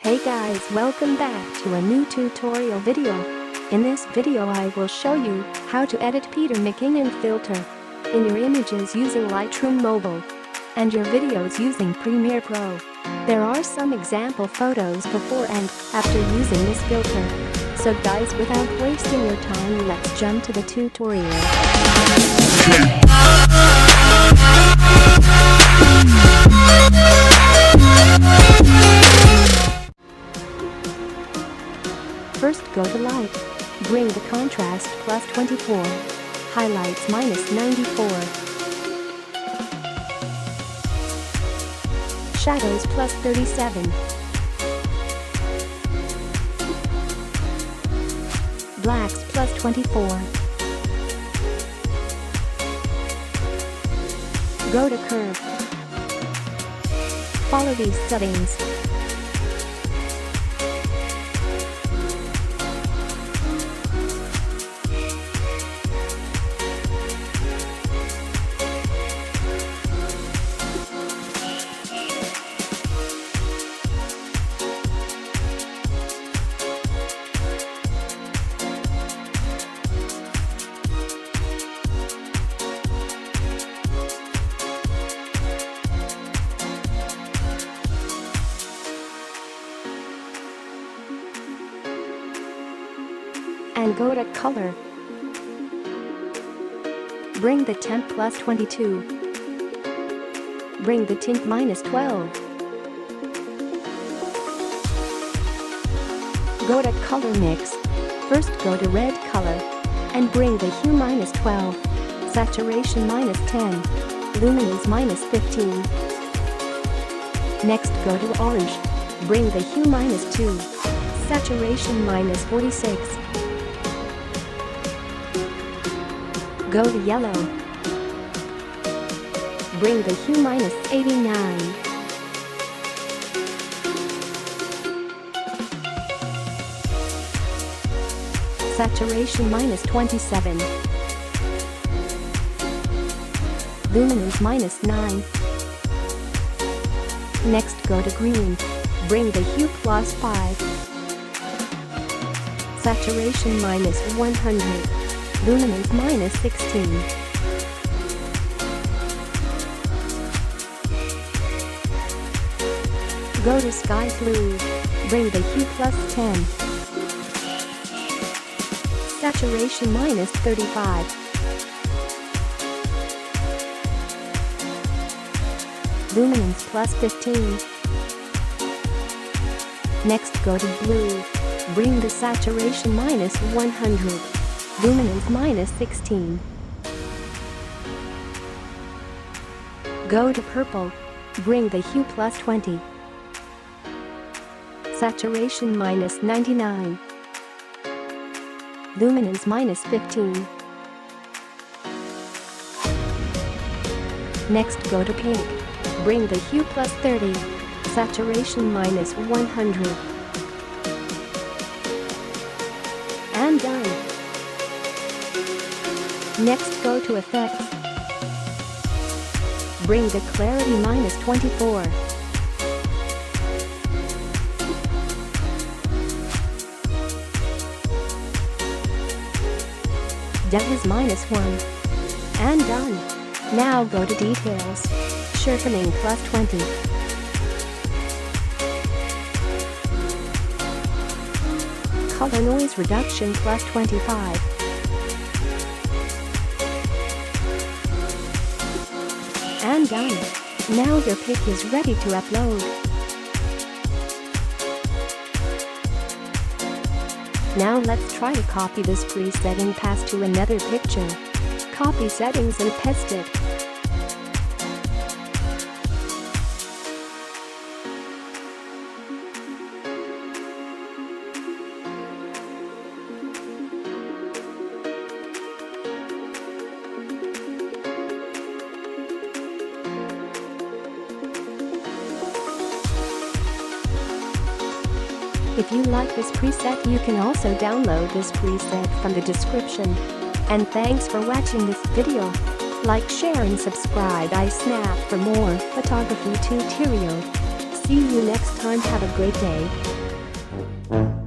Hey guys, welcome back to a new tutorial video. In this video I will show you how to edit Peter McKinnon filter in your images using Lightroom Mobile and your videos using Premiere Pro. There are some example photos before and after using this filter. So guys, without wasting your time, let's jump to the tutorial. First go to Light. Bring the contrast plus 24. Highlights minus 94. Shadows plus 37. Blacks plus 24. Go to Curve. Follow these settings. And go to Color. Bring the temp plus 22. Bring the tint minus 12. Go to Color Mix. First go to Red Color and bring the hue minus 12. Saturation minus 10. Luminance minus 15. Next go to Orange. Bring the hue minus 2. Saturation minus 46. Go to Yellow. Bring the hue minus 89. Saturation minus 27. Luminance minus 9. Next go to Green. Bring the hue plus 5. Saturation minus 100. Luminance minus 16. Go to Sky Blue. Bring the hue plus 10. Saturation minus 35. Luminance plus 15. Next go to Blue. Bring the saturation minus 100. Luminance minus 16. Go to Purple. Bring the hue plus 20. Saturation minus 99. Luminance minus 15. Next go to Pink. Bring the hue plus 30. Saturation minus 100. And done. Next go to Effects. Bring the clarity minus 24. Depth minus 1. And done. Now go to Details. Sharpening plus 20. Color noise reduction plus 25. And done. Now your pic is ready to upload. Now let's try to copy this preset and pass to another picture. Copy settings and paste it. If you like this preset, you can also download this preset from the description. And thanks for watching this video. Like, share and subscribe iSnap for more photography tutorials. See you next time. Have a great day. Bye.